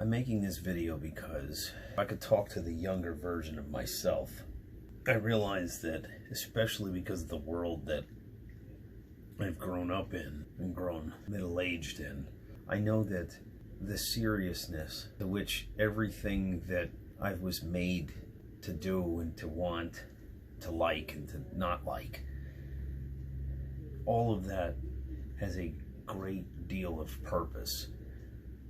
I'm making this video because if I could talk to the younger version of myself, I realize that, especially because of the world that I've grown up in and grown middle-aged in, I know that the seriousness to which everything that I was made to do and to want, to like and to not like, all of that has a great deal of purpose.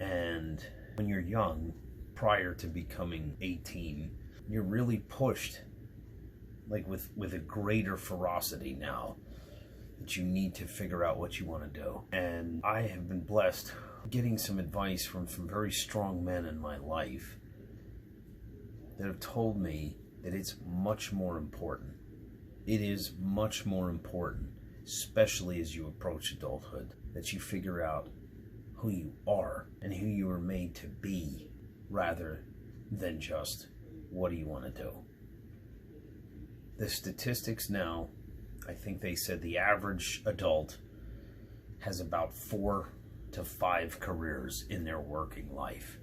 And when you're young, prior to becoming 18, you're really pushed like with a greater ferocity now that you need to figure out what you want to do. And I have been blessed getting some advice from very strong men in my life that have told me that it's much more important. It is much more important, especially as you approach adulthood, that you figure out who you are and who you were made to be, rather than just what do you want to do. The statistics now, I think they said the average adult has about 4 to 5 careers in their working life.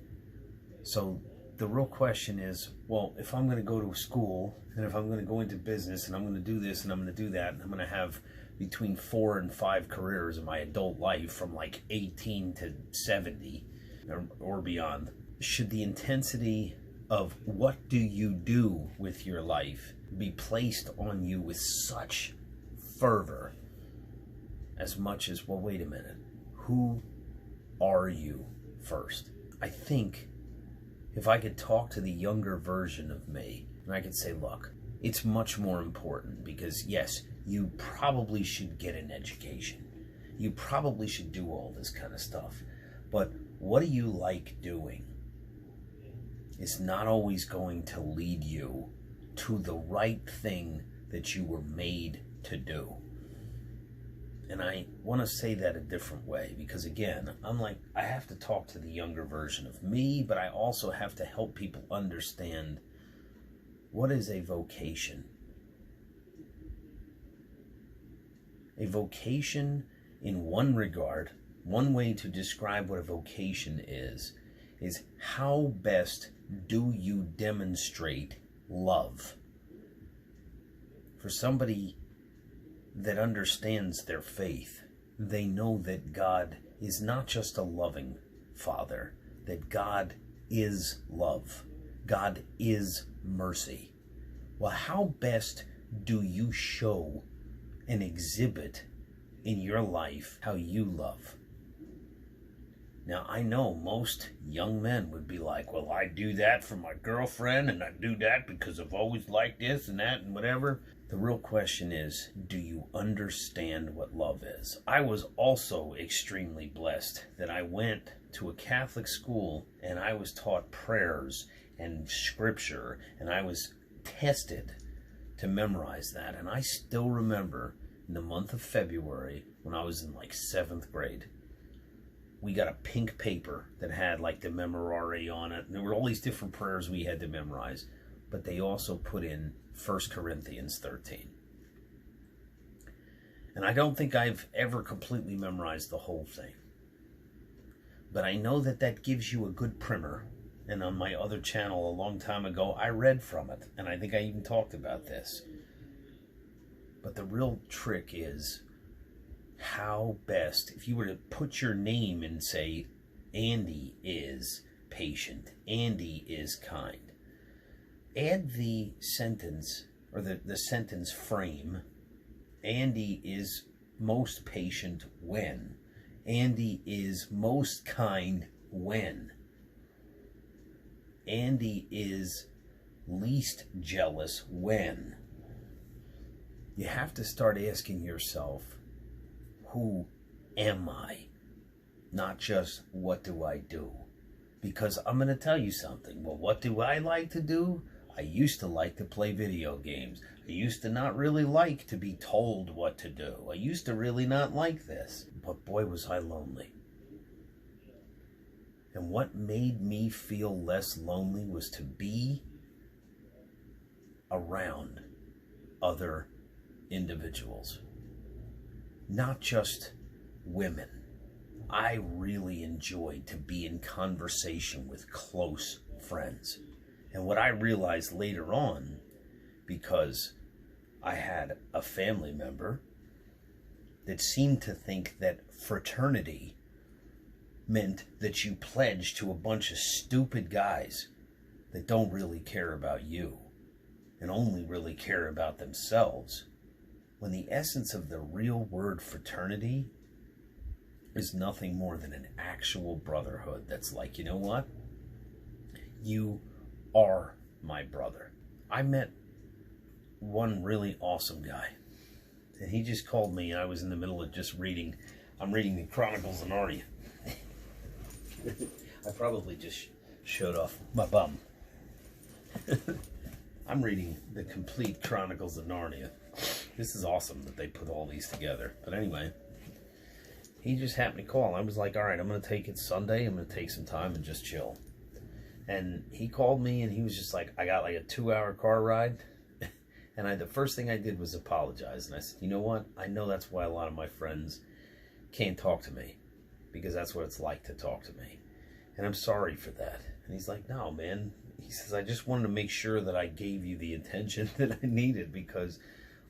So the real question is, well, if I'm going to go to school and if I'm going to go into business and I'm going to do this and I'm going to do that and I'm going to have between 4 and 5 careers in my adult life from like 18 to 70 or beyond, should the intensity of what do you do with your life be placed on you with such fervor as much as, well, wait a minute, who are you first? I think if I could talk to the younger version of me and I could say, look, it's much more important because, yes, you probably should get an education. You probably should do all this kind of stuff. But what do you like doing? It's not always going to lead you to the right thing that you were made to do. And I want to say that a different way because, again, I have to talk to the younger version of me, but I also have to help people understand what is a vocation. A vocation, in one regard, one way to describe what a vocation is how best do you demonstrate love. For somebody that understands their faith, they know that God is not just a loving Father, that God is love. God is mercy. Well, how best do you show and exhibit in your life how you love? Now, I know most young men would be like, well, I do that for my girlfriend, and I do that because I've always liked this and that and whatever. The real question is, do you understand what love is? I was also extremely blessed that I went to a Catholic school and I was taught prayers and scripture, and I was tested to memorize that. And I still remember in the month of February when I was in like 7th grade, we got a pink paper that had like the memorare on it. And there were all these different prayers we had to memorize, but they also put in 1 Corinthians 13. And I don't think I've ever completely memorized the whole thing, but I know that that gives you a good primer. And on my other channel a long time ago, I read from it, and I think I even talked about this. But the real trick is how best, if you were to put your name and say, Andy is patient, Andy is kind, add the sentence, or the sentence frame, Andy is most patient when, Andy is most kind when, Andy is least jealous when. You have to start asking yourself, who am I? Not just what do I do? Because I'm going to tell you something. Well, what do I like to do? I used to like to play video games. I used to not really like to be told what to do. I used to really not like this. But boy, was I lonely. And what made me feel less lonely was to be around other individuals. Not just women, I really enjoyed to be in conversation with close friends. And what I realized later on, because I had a family member that seemed to think that fraternity meant that you pledge to a bunch of stupid guys that don't really care about you and only really care about themselves, when the essence of the real word fraternity is nothing more than an actual brotherhood that's like, you know what? You are my brother. I met one really awesome guy, and he just called me, and I was in the middle of just reading. I'm reading the Chronicles of Narnia. I probably just showed off my bum. I'm reading the complete Chronicles of Narnia. This is awesome that they put all these together. But anyway, he just happened to call. I was like, all right, I'm going to take it Sunday. I'm going to take some time and just chill. And he called me, and he was just like, I got like a 2-hour car ride. And the first thing I did was apologize. And I said, you know what? I know that's why a lot of my friends can't talk to me, because that's what it's like to talk to me. And I'm sorry for that. And he's like, no, man. He says, I just wanted to make sure that I gave you the attention that I needed, because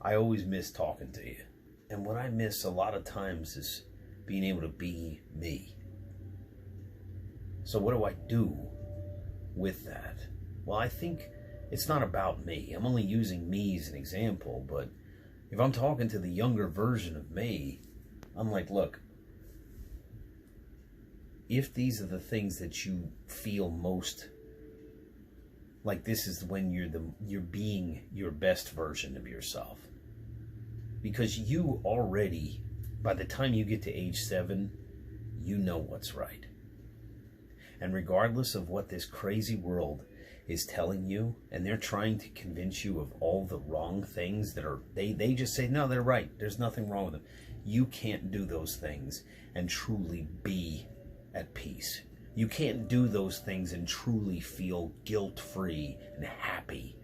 I always miss talking to you. And what I miss a lot of times is being able to be me. So what do I do with that? Well, I think it's not about me. I'm only using me as an example, but if I'm talking to the younger version of me, I'm like, look, if these are the things that you feel most like, this is when you're being your best version of yourself. Because you already, by the time you get to age 7, you know what's right. And regardless of what this crazy world is telling you, and they're trying to convince you of all the wrong things that are, they just say, no, they're right. There's nothing wrong with them. You can't do those things and truly be at peace. You can't do those things and truly feel guilt-free and happy.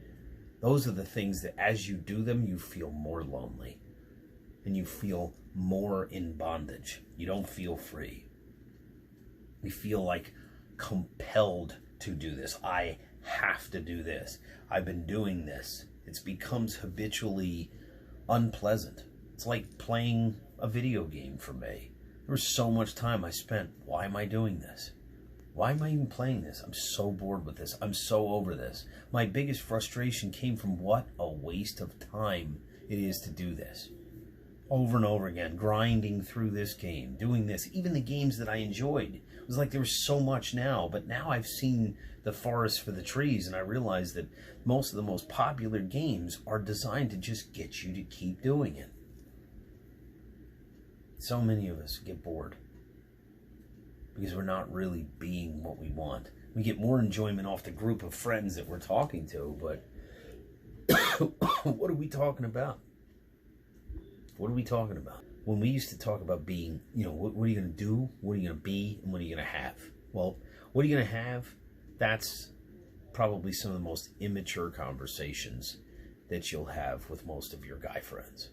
Those are the things that as you do them, you feel more lonely. And you feel more in bondage. You don't feel free. You feel like compelled to do this. I have to do this. I've been doing this. It becomes habitually unpleasant. It's like playing a video game for me. There was so much time I spent. Why am I doing this? Why am I even playing this? I'm so bored with this. I'm so over this. My biggest frustration came from what a waste of time it is to do this. Over and over again, grinding through this game, doing this. Even the games that I enjoyed. It was like there was so much now, but now I've seen the forest for the trees, and I realize that most of the most popular games are designed to just get you to keep doing it. So many of us get bored because we're not really being what we want. We get more enjoyment off the group of friends that we're talking to, but what are we talking about? What are we talking about? When we used to talk about being, you know, what are you going to do? What are you going to be? And what are you going to have? Well, what are you going to have? That's probably some of the most immature conversations that you'll have with most of your guy friends.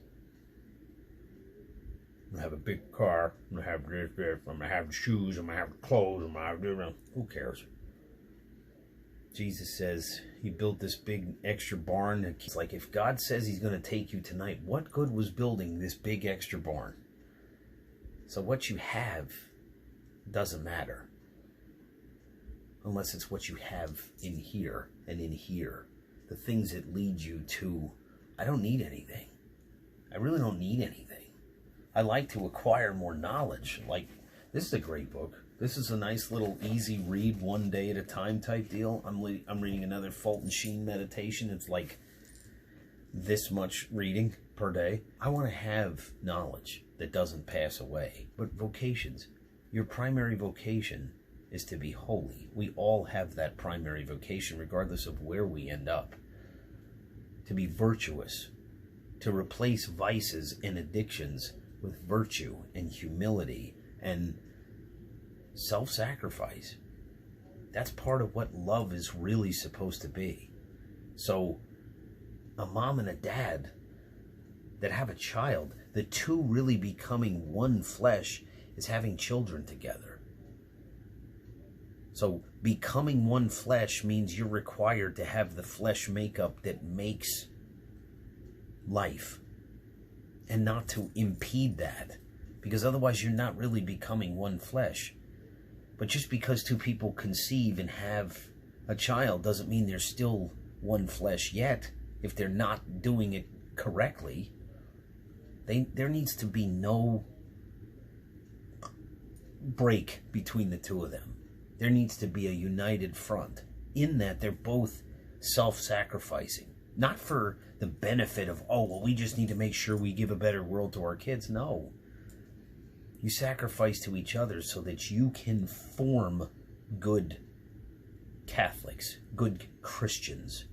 I'm going to have a big car. I'm going to have this. I'm going to have shoes. I'm going to have clothes. I'm going to have this. Who cares? Jesus says he built this big extra barn. It's like, if God says he's going to take you tonight, what good was building this big extra barn? So what you have doesn't matter. Unless it's what you have in here and in here. The things that lead you to, I don't need anything. I really don't need anything. I like to acquire more knowledge. Like, this is a great book. This is a nice little easy read, one day at a time type deal. I'm reading another Fulton Sheen meditation. It's like this much reading per day. I want to have knowledge that doesn't pass away. But vocations, your primary vocation is to be holy. We all have that primary vocation regardless of where we end up. To be virtuous. To replace vices and addictions with virtue and humility and self-sacrifice. That's part of what love is really supposed to be. So a mom and a dad that have a child, the two really becoming one flesh, is having children together. So becoming one flesh means you're required to have the flesh makeup that makes life, and not to impede that, because otherwise you're not really becoming one flesh. But just because two people conceive and have a child doesn't mean they're still one flesh yet. If they're not doing it correctly, there needs to be no break between the two of them. There needs to be a united front, in that they're both self-sacrificing. Not for the benefit of, oh, well, we just need to make sure we give a better world to our kids. No. You sacrifice to each other so that you can form good Catholics, good Christians,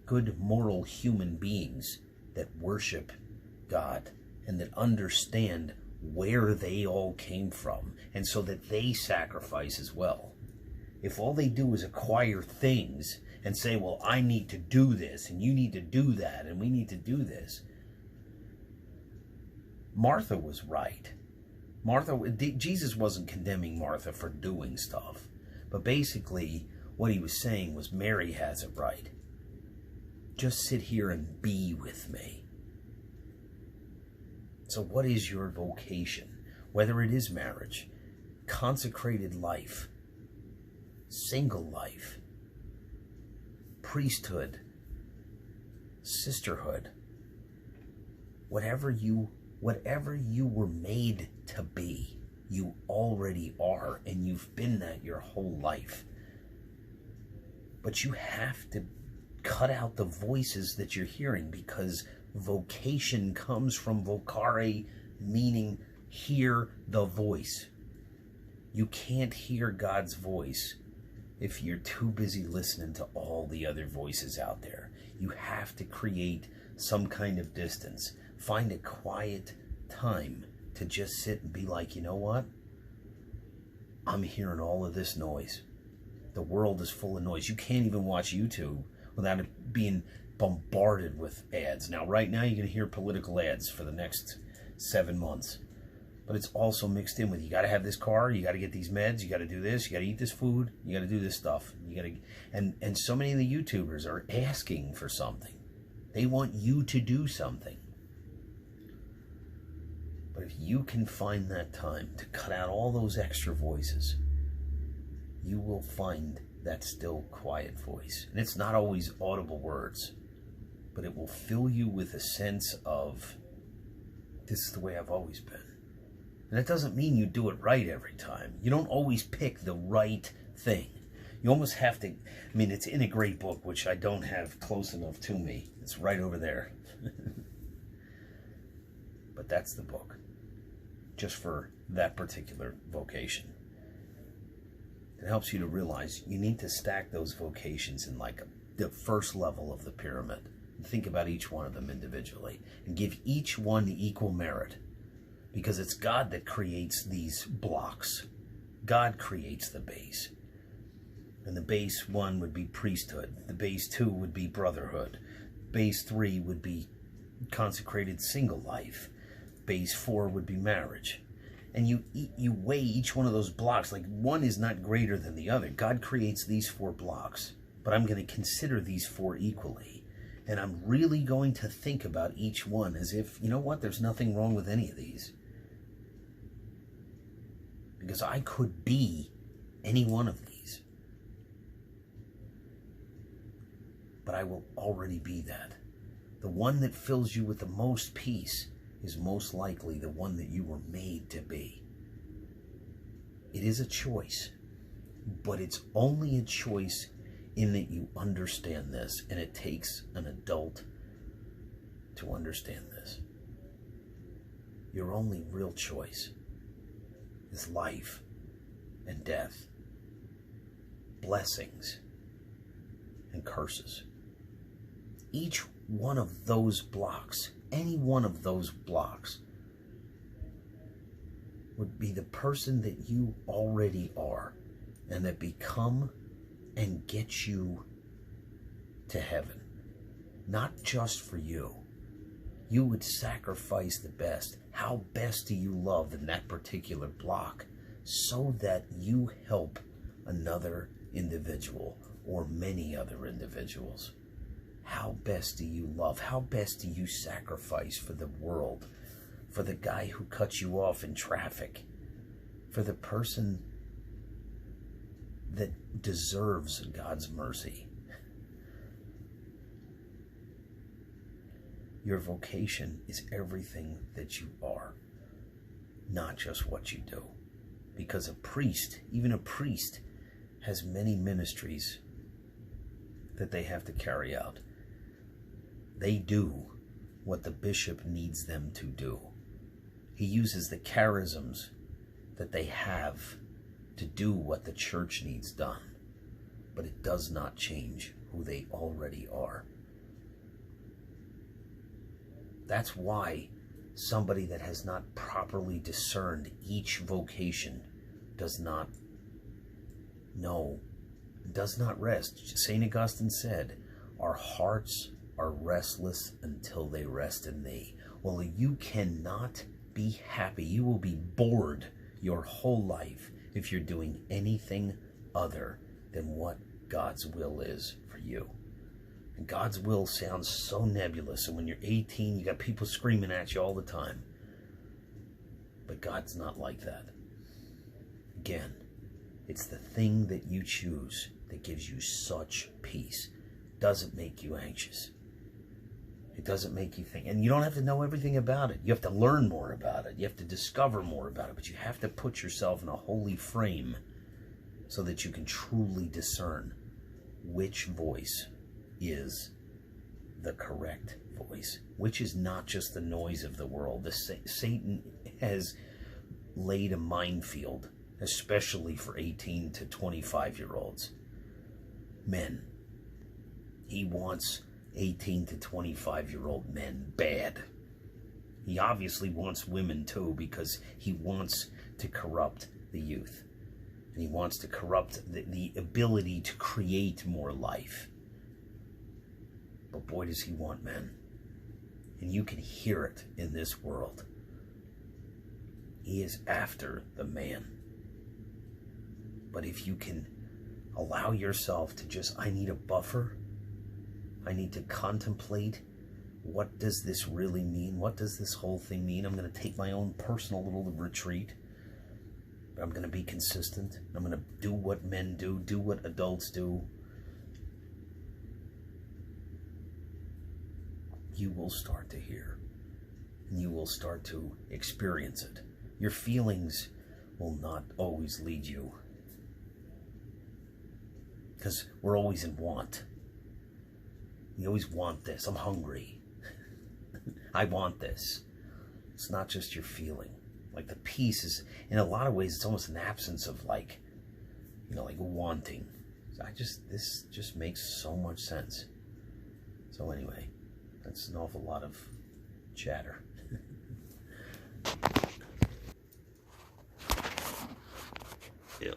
good moral human beings that worship God and that understand where they all came from, and so that they sacrifice as well. If all they do is acquire things and say, well, I need to do this, and you need to do that, and we need to do this. Martha was right. Jesus wasn't condemning Martha for doing stuff. But basically, what he was saying was, Mary has it right. Just sit here and be with me. So what is your vocation? Whether it is marriage, consecrated life, single life, priesthood, sisterhood, whatever you were made to be, you already are, and you've been that your whole life. But you have to cut out the voices that you're hearing, because vocation comes from vocare, meaning hear the voice. You can't hear God's voice if you're too busy listening to all the other voices out there. You have to create some kind of distance. Find a quiet time to just sit and be like, you know what? I'm hearing all of this noise. The world is full of noise. You can't even watch YouTube without it being bombarded with ads. Now, right now, you're going to hear political ads for the next 7 months. But it's also mixed in with, you got to have this car, you got to get these meds, you got to do this, you got to eat this food, you got to do this stuff. You got to, and so many of the YouTubers are asking for something. They want you to do something. But if you can find that time to cut out all those extra voices, you will find that still quiet voice. And it's not always audible words, but it will fill you with a sense of, this is the way I've always been. And that doesn't mean you do it right every time. You don't always pick the right thing. You almost have to, I mean, it's in a great book, which I don't have close enough to me. It's right over there. But that's the book, just for that particular vocation. It helps you to realize you need to stack those vocations in like the first level of the pyramid. And think about each one of them individually and give each one equal merit. Because it's God that creates these blocks. God creates the base. And the base 1 would be priesthood. The base 2 would be brotherhood. Base 3 would be consecrated single life. Base 4 would be marriage. And you weigh each one of those blocks. Like, one is not greater than the other. God creates these 4 blocks. But I'm going to consider these 4 equally. And I'm really going to think about each one as if, you know what, there's nothing wrong with any of these. Because I could be any one of these. But I will already be that. The one that fills you with the most peace is most likely the one that you were made to be. It is a choice, but it's only a choice in that you understand this, and it takes an adult to understand this. Your only real choice is life and death, blessings and curses. Each one of those blocks, any one of those blocks, would be the person that you already are, and that become and get you to heaven. Not just for you. You would sacrifice the best. How best do you love in that particular block so that you help another individual or many other individuals? How best do you love? How best do you sacrifice for the world? For the guy who cuts you off in traffic? For the person that deserves God's mercy? Your vocation is everything that you are, not just what you do. Because a priest, even a priest, has many ministries that they have to carry out. They do what the bishop needs them to do. He uses the charisms that they have to do what the church needs done. But it does not change who they already are. That's why somebody that has not properly discerned each vocation does not know, does not rest. St. Augustine said, our hearts are restless until they rest in thee. Well, you cannot be happy. You will be bored your whole life if you're doing anything other than what God's will is for you. And God's will sounds so nebulous, and when you're 18, you got people screaming at you all the time. But God's not like that. Again, it's the thing that you choose that gives you such peace. Doesn't make you anxious. It doesn't make you think. And you don't have to know everything about it. You have to learn more about it. You have to discover more about it. But you have to put yourself in a holy frame so that you can truly discern which voice is the correct voice, which is not just the noise of the world. Satan has laid a minefield, especially for 18 to 25-year-olds. Men. He wants 18 to 25-year-old men bad. He obviously wants women too, because he wants to corrupt the youth. And he wants to corrupt the ability to create more life. But boy, does he want men. And you can hear it in this world. He is after the man. But if you can allow yourself to just, I need a buffer. I need to contemplate, what does this really mean? What does this whole thing mean? I'm going to take my own personal little retreat. But I'm going to be consistent. I'm going to do what men do what adults do. You will start to hear, and you will start to experience it. Your feelings will not always lead you, because we're always in want. You always want this. I'm hungry. I want this. It's not just your feeling. Like the peace is, in a lot of ways, it's almost an absence of like, like wanting. This just makes so much sense. So anyway, that's an awful lot of chatter. Yeah.